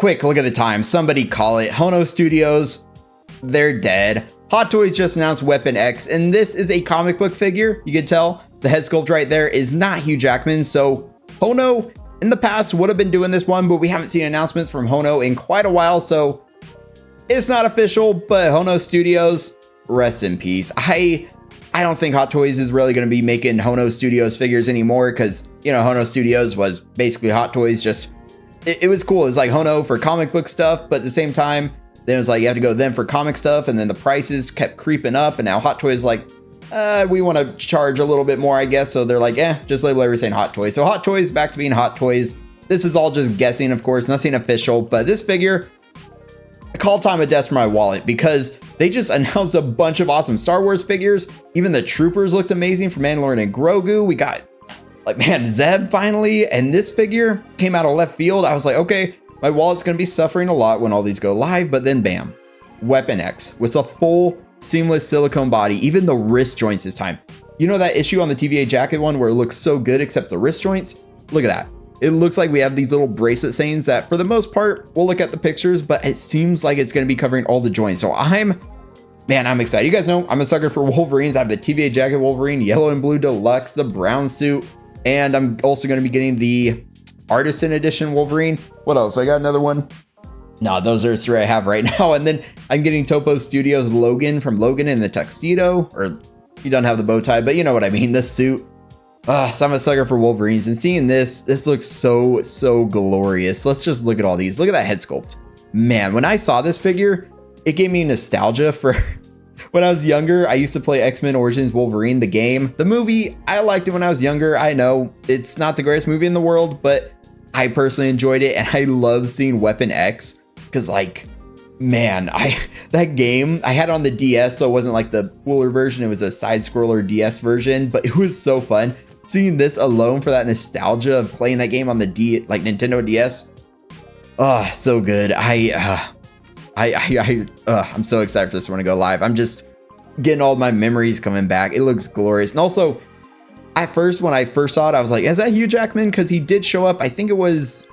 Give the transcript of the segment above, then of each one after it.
quick look at the time. Somebody call it. Hono Studios, they're dead. Hot Toys just announced Weapon X, and this is a comic book figure. You can tell the head sculpt right there is not Hugh Jackman. So Hono in the past would have been doing this one, but we haven't seen announcements from Hono in quite a while. So it's not official, but Hono Studios, rest in peace. I don't think Hot Toys is really going to be making Hono Studios figures anymore because, you know, Hono Studios was basically Hot Toys. Just, it was cool. It was like Hono for comic book stuff, but at the same time, then it was like you have to go to them for comic stuff, and then the prices kept creeping up, and now Hot Toys like, we want to charge a little bit more, I guess. So they're like, just label everything Hot Toys. So Hot Toys back to being Hot Toys. This is all just guessing, of course, nothing official, but this figure, I call time of death for my wallet because they just announced a bunch of awesome Star Wars figures. Even the Troopers looked amazing for Mandalorian and Grogu. We got, like, man, Zeb finally, and this figure came out of left field. I was like, okay, my wallet's going to be suffering a lot when all these go live, but then bam, Weapon X with a full seamless silicone body, even the wrist joints this time. You know that issue on the TVA jacket one where it looks so good except the wrist joints? Look at that. It looks like we have these little bracelet sayings that for the most part, we'll look at the pictures, but it seems like it's going to be covering all the joints. So I'm excited. You guys know I'm a sucker for Wolverines. I have the TVA jacket Wolverine, yellow and blue deluxe, the brown suit, and I'm also going to be getting the Artisan Edition Wolverine. What else? I got another one. No, those are 3 I have right now. And then I'm getting Topo Studios Logan from Logan in the tuxedo, or he doesn't have the bow tie, but you know what I mean, this suit. So I'm a sucker for Wolverines, and seeing this looks so glorious. Let's just look at all these. Look at that head sculpt. Man, when I saw this figure, it gave me nostalgia for when I was younger. I used to play X-Men Origins Wolverine, the game. The movie, I liked it when I was younger. I know it's not the greatest movie in the world, but I personally enjoyed it, and I love seeing Weapon X because, like, man, that game, I had it on the DS, so it wasn't like the cooler version. It was a side-scroller DS version, but it was so fun. Seeing this alone for that nostalgia of playing that game on the Nintendo DS. Oh, so good. I'm so excited for this one to go live. I'm just getting all my memories coming back. It looks glorious. And also, at first, when I first saw it, I was like, is that Hugh Jackman? Because he did show up. I think it was,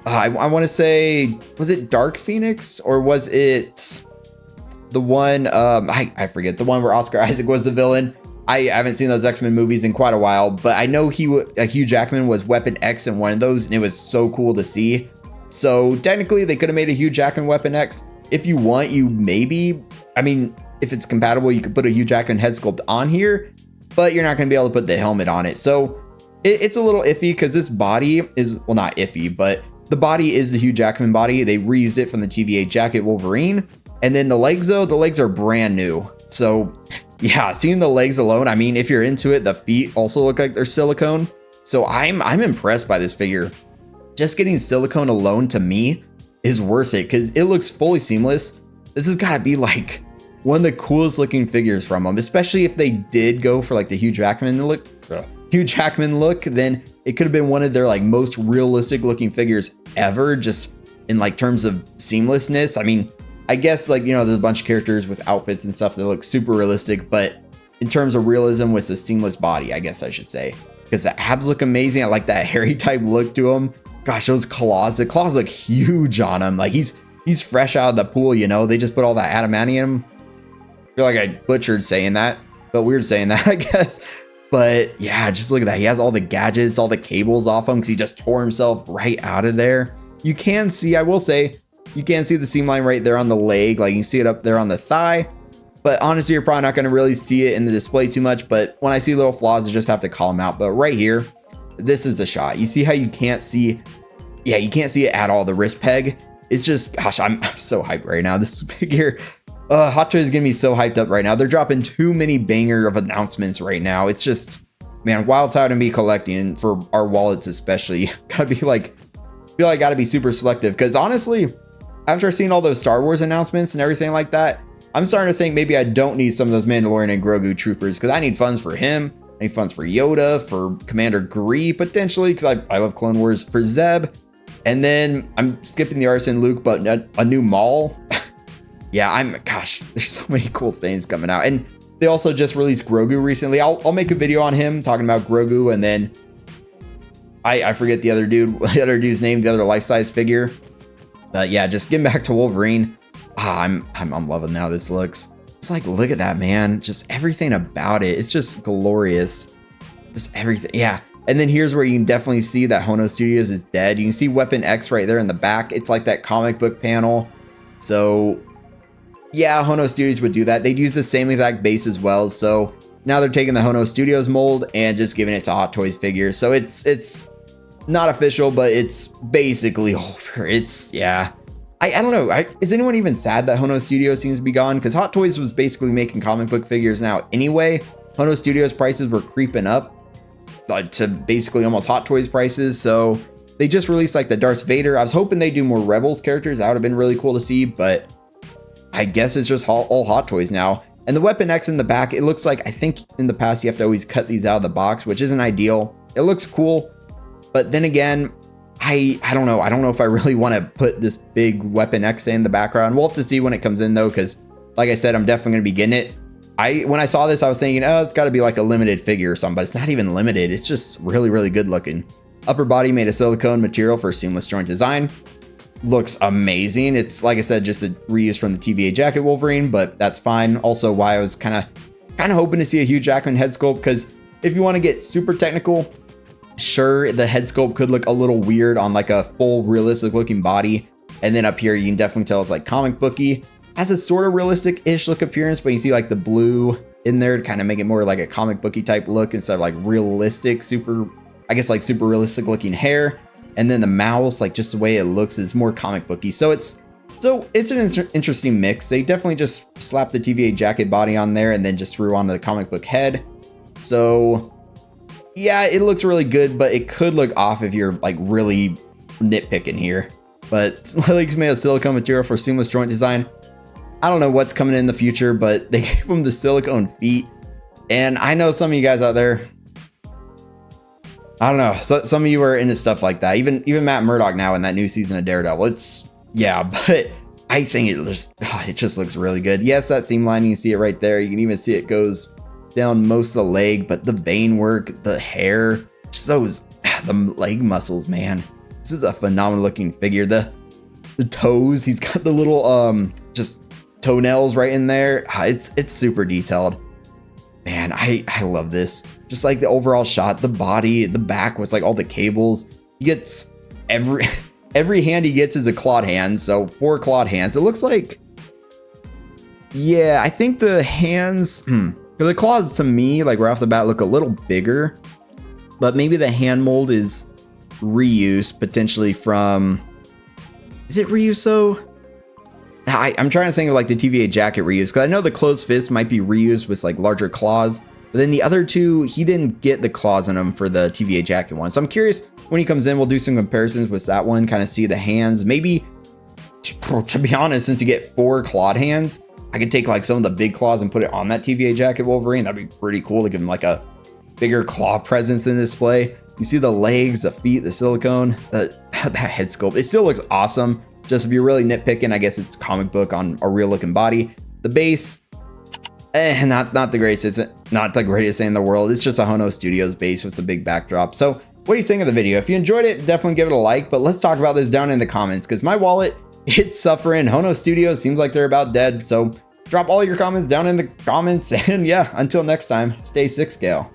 I want to say, was it Dark Phoenix? Or was it the one, I forget, the one where Oscar Isaac was the villain? I haven't seen those X-Men movies in quite a while, but I know Hugh Jackman was Weapon X in one of those, and it was so cool to see. So technically, they could have made a Hugh Jackman Weapon X. If you want, you maybe, I mean, if it's compatible, you could put a Hugh Jackman head sculpt on here, but you're not going to be able to put the helmet on it. So it's a little iffy because this body is, well, not iffy, but the body is the Hugh Jackman body. They reused it from the TVA jacket Wolverine. And then the legs, though, the legs are brand new. So yeah, seeing the legs alone, I mean, if you're into it, the feet also look like they're silicone. So I'm impressed by this figure. Just getting silicone alone to me is worth it because it looks fully seamless. This has got to be like one of the coolest looking figures from them, especially if they did go for like the Hugh Jackman look. Then it could have been one of their like most realistic looking figures ever, just in like terms of seamlessness. I mean, I guess, like, you know, there's a bunch of characters with outfits and stuff that look super realistic, but in terms of realism with the seamless body, I guess I should say, because the abs look amazing. I like that hairy type look to him. Gosh, those claws, the claws look huge on him. Like he's fresh out of the pool, you know, they just put all that adamantium. I feel like I butchered saying that, felt weird saying that, I guess. But yeah, just look at that. He has all the gadgets, all the cables off him because he just tore himself right out of there. You can see, I will say, you can see the seam line right there on the leg. Like you can see it up there on the thigh. But honestly, you're probably not going to really see it in the display too much. But when I see little flaws, I just have to call them out. But right here, this is a shot. You see how you can't see? Yeah, you can't see it at all. The wrist peg. It's just, gosh, I'm so hyped right now. This figure, Hot Toys is getting me so hyped up right now. They're dropping too many banger of announcements right now. It's just, man, wild time to be collecting for our wallets, especially. Gotta be like, feel like I gotta be super selective because honestly, after seeing all those Star Wars announcements and everything like that, I'm starting to think maybe I don't need some of those Mandalorian and Grogu troopers because I need funds for him. I need funds for Yoda, for Commander Gree, potentially, because I love Clone Wars, for Zeb. And then I'm skipping the Arson Luke, but a new Maul. Yeah, gosh, there's so many cool things coming out. And they also just released Grogu recently. I'll make a video on him talking about Grogu, and then I forget the other dude's name, the other life-size figure. But yeah, just getting back to Wolverine. I'm loving how this looks. It's like, look at that, man. Just everything about it. It's just glorious. Just everything. Yeah. And then here's where you can definitely see that Hono Studios is dead. You can see Weapon X right there in the back. It's like that comic book panel. So yeah, Hono Studios would do that. They'd use the same exact base as well. So now they're taking the Hono Studios mold and just giving it to Hot Toys figures. So it's not official, but it's basically over. It's, yeah. I don't know. Is anyone even sad that Hono Studios seems to be gone? Because Hot Toys was basically making comic book figures now anyway. Hono Studios prices were creeping up to basically almost Hot Toys prices. So they just released like the Darth Vader. I was hoping they do more Rebels characters. That would have been really cool to see, but I guess it's just all Hot Toys now. And the Weapon X in the back, it looks like, I think in the past you have to always cut these out of the box, which isn't ideal. It looks cool, but then again, I don't know. I don't know if I really want to put this big Weapon X in the background. We'll have to see when it comes in though, because like I said, I'm definitely going to be getting it. When I saw this, I was thinking, oh, it's got to be like a limited figure or something, but it's not even limited. It's just really, really good looking. Upper body made of silicone material for seamless joint design. Looks amazing. It's, like I said, just a reuse from the TVA jacket Wolverine, but that's fine. Also, why I was kind of hoping to see a Hugh Jackman head sculpt, because if you want to get super technical, sure, the head sculpt could look a little weird on like a full realistic looking body. And then up here, you can definitely tell it's like comic booky. Has a sort of realistic-ish look appearance, but you see like the blue in there to kind of make it more like a comic booky type look instead of like realistic, super realistic looking hair. And then the mouse, like just the way it looks, is more comic booky. So it's an interesting mix. They definitely just slapped the TVA jacket body on there and then just threw onto the comic book head. So yeah, it looks really good, but it could look off if you're like really nitpicking here. But legs made of silicone material for seamless joint design. I don't know what's coming in the future, but they gave them the silicone feet. And I know some of you guys out there, I don't know, so some of you are into stuff like that. Even Matt Murdock now in that new season of Daredevil. It's, yeah, but I think it just looks really good. Yes, that seam lining, you see it right there. You can even see it goes down most of the leg, but the vein work, the hair, just those, the leg muscles, man. This is a phenomenal looking figure. The toes, he's got the little just toenails right in there. It's super detailed. Man, I love this. Just like the overall shot, the body, the back with like all the cables. He gets every hand he gets is a clawed hand, so 4 clawed hands. It looks like, yeah, I think the hands, the claws to me, like right off the bat, look a little bigger, but maybe the hand mold is reuse potentially from, is it Ryuso? I'm trying to think of like the TVA jacket reuse, because I know the closed fist might be reused with like larger claws, but then the other two, he didn't get the claws in them for the TVA jacket one. So I'm curious when he comes in, we'll do some comparisons with that one, kind of see the hands. Maybe, to be honest, since you get 4 clawed hands, I could take like some of the big claws and put it on that TVA jacket Wolverine. That'd be pretty cool to give him like a bigger claw presence in display. You see the legs, the feet, the silicone, that head sculpt. It still looks awesome. Just if you're really nitpicking, I guess it's comic book on a real looking body. The base, not the greatest. It's not the greatest thing in the world. It's just a Hono Studios base with a big backdrop. So what do you think of the video? If you enjoyed it, definitely give it a like, but let's talk about this down in the comments, because my wallet, it's suffering. Hono Studios seems like they're about dead. So drop all your comments down in the comments. And yeah, until next time, stay 6 scale.